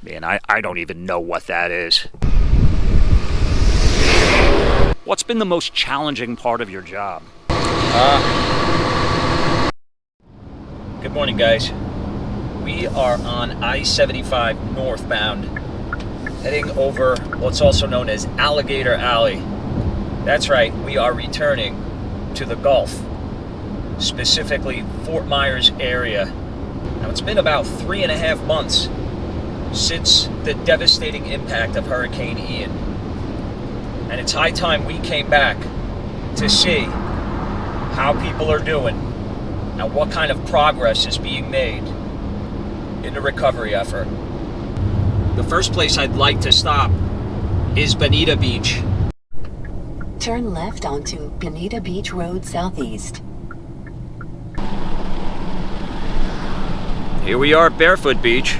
Man, I don't even know what that is. What's been the most challenging part of your job? Good morning, guys. We are on I-75 northbound, heading over what's also known as Alligator Alley. That's right, we are returning to the Gulf, specifically Fort Myers area. Now, it's been about 3.5 months since the devastating impact of Hurricane Ian. And it's high time we came back to see how people are doing and what kind of progress is being made in the recovery effort. The first place I'd like to stop is Bonita Beach. Turn left onto Bonita Beach Road Southeast. Here we are at Barefoot Beach.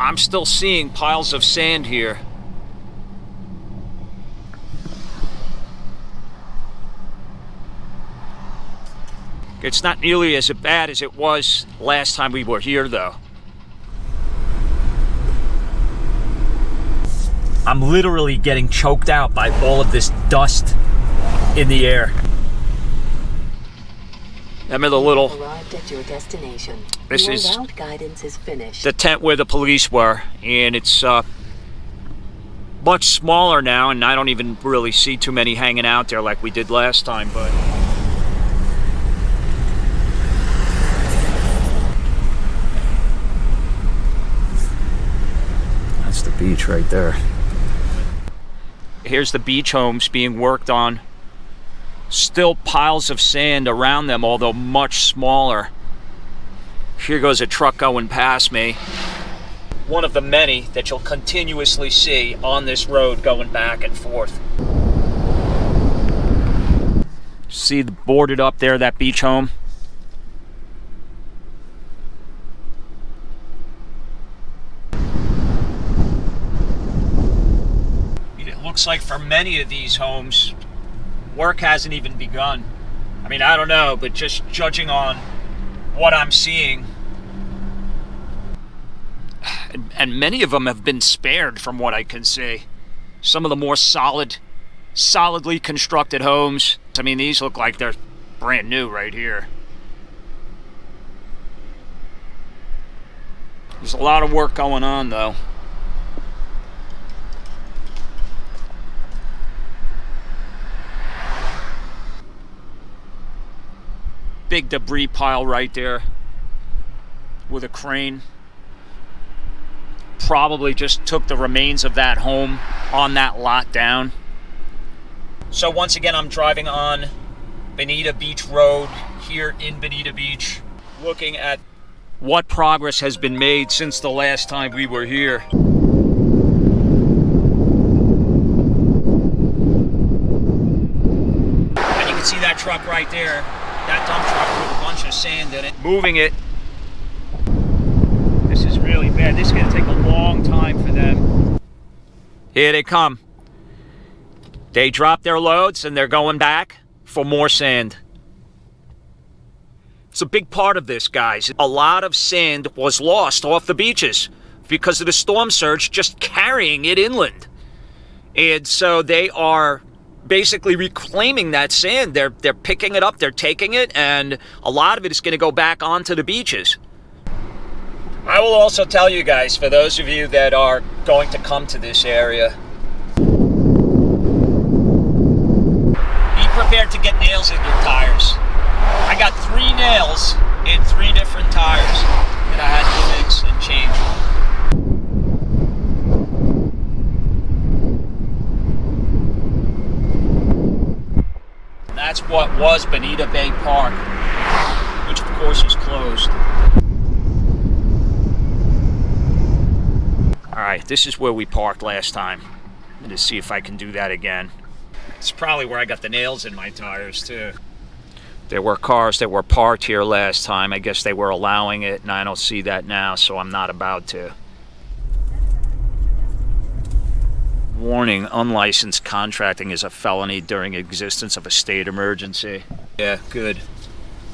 I'm still seeing piles of sand here. It's not nearly as bad as it was last time we were here, though. I'm literally getting choked out by all of this dust in the air. Remember the little... Arrived at your destination. This Your is route guidance is finished. the tent where the police were, and it's much smaller now, and I don't even really see too many hanging out there like we did last time, but... That's the beach right there. Here's the beach homes being worked on. Still piles of sand around them, although much smaller. Here goes a truck going past me. One of the many that you'll continuously see on this road going back and forth. See the boarded up there, that beach home? It looks like for many of these homes, work hasn't even begun. I mean, I don't know, but just judging on what I'm seeing, and many of them have been spared from what I can see. Some of the more solidly constructed homes. I mean, these look like they're brand new right here. There's a lot of work going on, though. Big debris pile right there with a crane. Probably just took the remains of that home on that lot down. So once again, I'm driving on Bonita Beach Road here in Bonita Beach, looking at what progress has been made since the last time we were here. And you can see that truck right there. That dump truck with a bunch of sand in it. Moving it. This is really bad. This is going to take a long time for them. Here they come. They drop their loads and they're going back for more sand. It's a big part of this, guys. A lot of sand was lost off the beaches because of the storm surge just carrying it inland. And so they are basically reclaiming that sand. They're picking it up, they're taking it, and a lot of it is going to go back onto the beaches. I will also tell you guys, for those of you that are going to come to this area, be prepared to get nails in your tires. I got 3 nails in 3 different tires that I had to mix and change. That's what was Bonita Bay Park, which of course is closed. Alright, this is where we parked last time. I'm going to see if I can do that again. It's probably where I got the nails in my tires too. There were cars that were parked here last time. I guess they were allowing it, and I don't see that now, so I'm not about to. Warning, unlicensed contracting is a felony during existence of a state emergency. Yeah, good.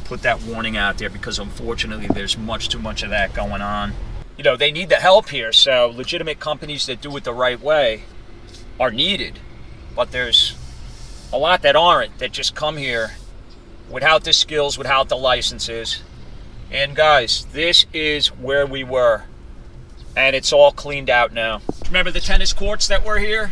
Put that warning out there because unfortunately there's much too much of that going on. You know, they need the help here, so legitimate companies that do it the right way are needed. But there's a lot that aren't, that just come here without the skills, without the licenses. And guys, this is where we were. And it's all cleaned out now. Remember the tennis courts that were here?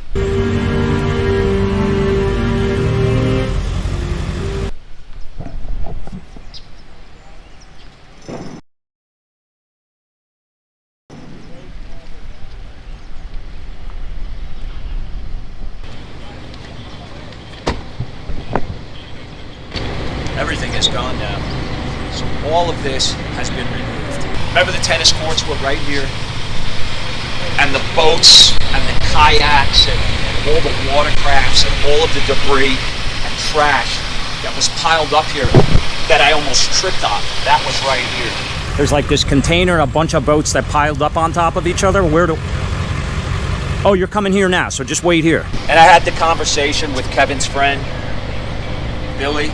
Everything is gone now. So all of this has been removed. Remember the tennis courts were right here? And the boats and the kayaks and all the watercrafts and all of the debris and trash that was piled up here that I almost tripped on. That was right here. There's like this container, a bunch of boats that piled up on top of each other. Oh, you're coming here now, so just wait here. And I had the conversation with Kevin's friend, Billy.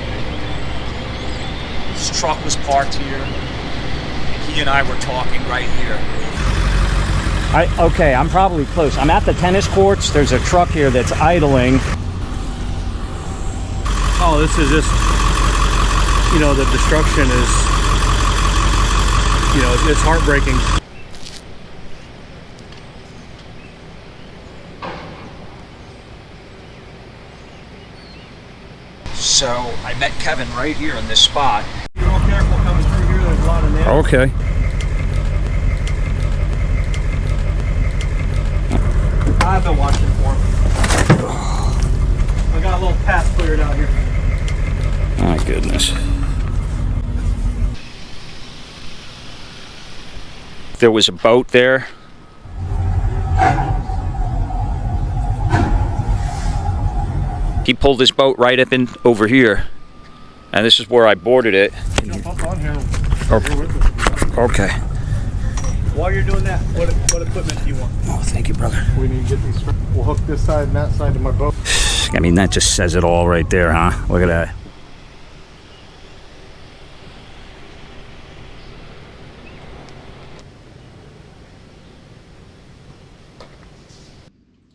His truck was parked here. And he and I were talking right here. Okay, I'm probably close. I'm at the tennis courts. There's a truck here that's idling. Oh, this is just, you know, the destruction is, you know, it's heartbreaking. So I met Kevin right here in this spot. Be real careful coming through here. There's a lot of nails. Okay. I've been watching for him. I got a little path cleared out here. My goodness. There was a boat there. He pulled his boat right up in over here. And this is where I boarded it. Jump up on here. Okay. While you're doing that, what equipment do you want? Oh, thank you, brother. We need to get these. We'll hook this side and that side to my boat. I mean, that just says it all right there, huh? Look at that.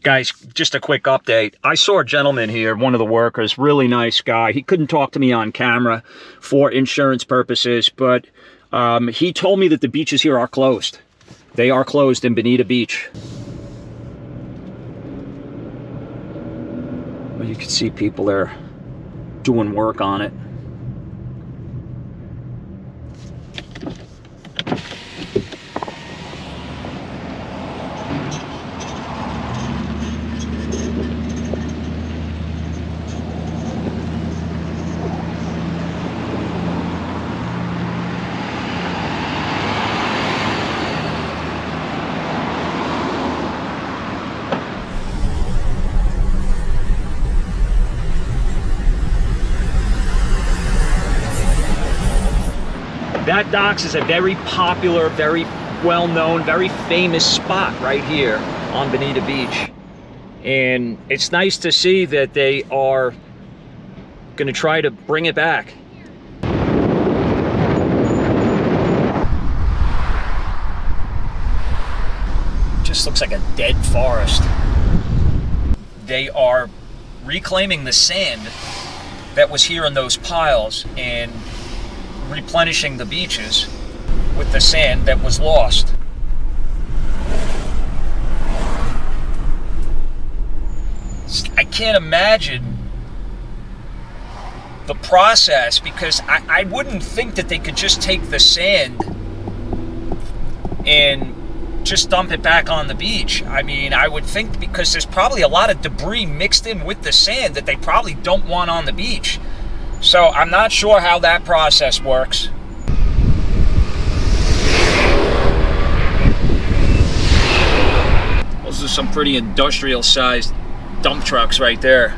Guys, just a quick update. I saw a gentleman here, one of the workers, really nice guy. He couldn't talk to me on camera for insurance purposes, but he told me that the beaches here are closed. They are closed in Bonita Beach. Well, you can see people there doing work on it. That docks is a very popular, very well-known, very famous spot right here on Bonita Beach. And it's nice to see that they are going to try to bring it back. Just looks like a dead forest. They are reclaiming the sand that was here in those piles and replenishing the beaches with the sand that was lost. I can't imagine the process, because I wouldn't think that they could just take the sand and just dump it back on the beach. I mean, I would think, because there's probably a lot of debris mixed in with the sand that they probably don't want on the beach. So I'm not sure how that process works. Those are some pretty industrial-sized dump trucks right there.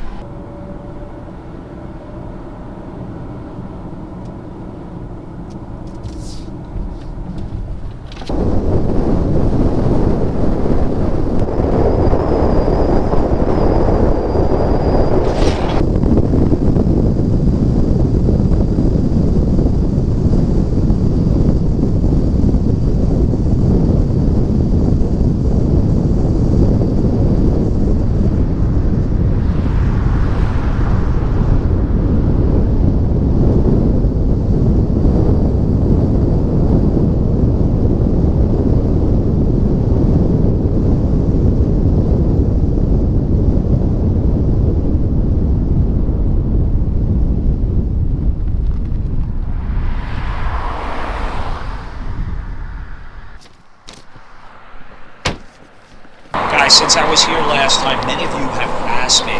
Guys, since I was here last time, many of you have asked me,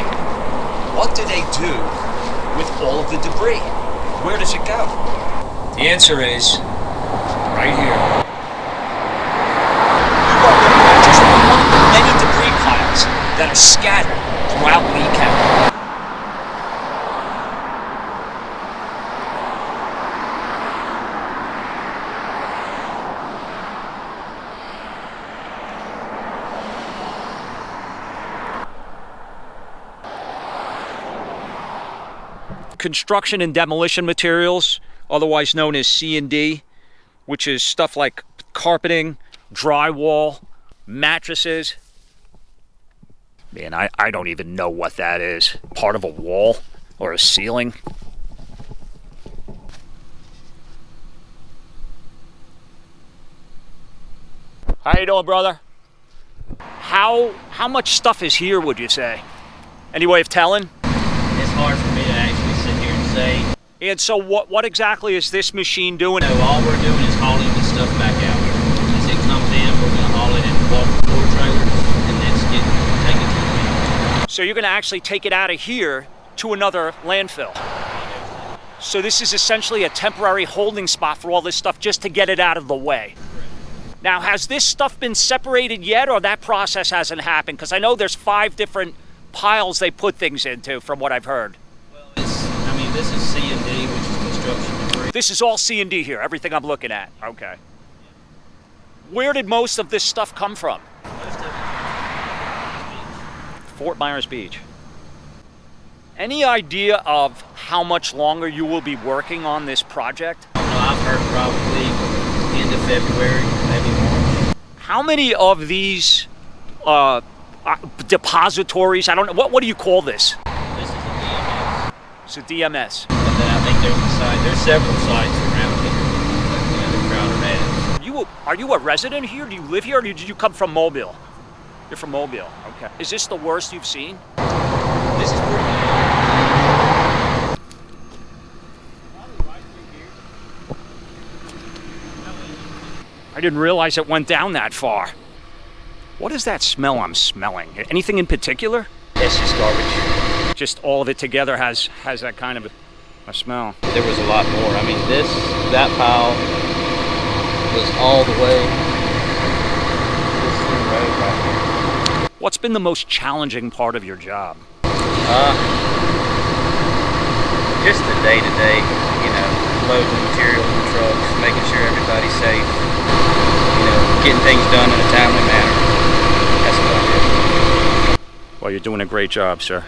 what do they do with all of the debris? Where does it go? The answer is right here. You are looking at just one of the many debris piles that are scattered throughout Lee County. Construction and demolition materials, otherwise known as C&D, which is stuff like carpeting, drywall, mattresses. Man, I don't even know what that is. Part of a wall or a ceiling. How you doing, brother? How much stuff is here, would you say? Any way of telling? It's hard for me to actually sit here and say. And so what exactly is this machine doing? No, all we're doing is hauling the stuff back out. As it comes in, we're going to haul it in walk-floor trailers and then take it to the landfill. So you're going to actually take it out of here to another landfill. So this is essentially a temporary holding spot for all this stuff just to get it out of the way. Now, has this stuff been separated yet, or that process hasn't happened? Because I know there's 5 different piles they put things into, from what I've heard. Well, this is C&D, which is construction debris. This is all C&D here, everything I'm looking at. Okay. Where did most of this stuff come from? Most of it Fort Myers Beach. Any idea of how much longer you will be working on this project? No, I've heard probably end of February, maybe March. How many of these depositories, I don't know, what do you call this? This is a DMS. It's a DMS. And then I think there's several sites around here that the crowd are at. Are you a resident here? Do you live here, or did you come from Mobile? You're from Mobile, okay. Is this the worst you've seen? This is pretty good. I didn't realize it went down that far. What is that smell I'm smelling? Anything in particular? It's just garbage. Just all of it together has that kind of a smell. There was a lot more. I mean, that pile was all the way this road right here. What's been the most challenging part of your job? Just the day-to-day, loading material in trucks, making sure everybody's safe, getting things done in a timely manner. That's about it. Well, you're doing a great job, sir.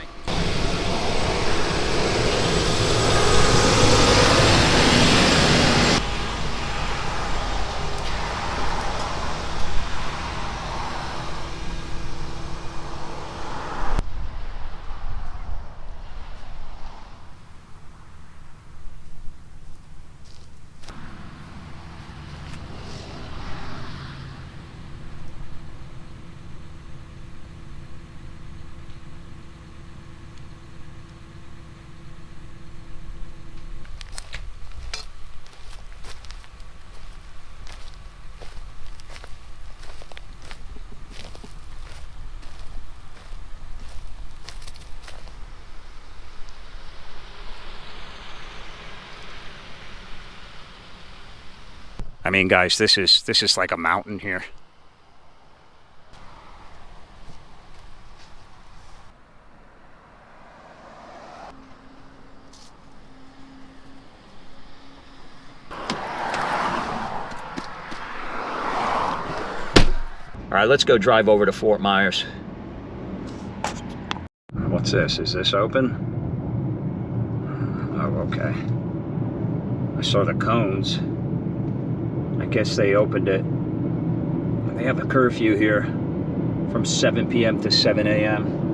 I mean, guys, this is like a mountain here. All right, let's go drive over to Fort Myers. What's this? Is this open? Oh, okay. I saw the cones. I guess they opened it. They have a curfew here from 7 p.m. to 7 a.m.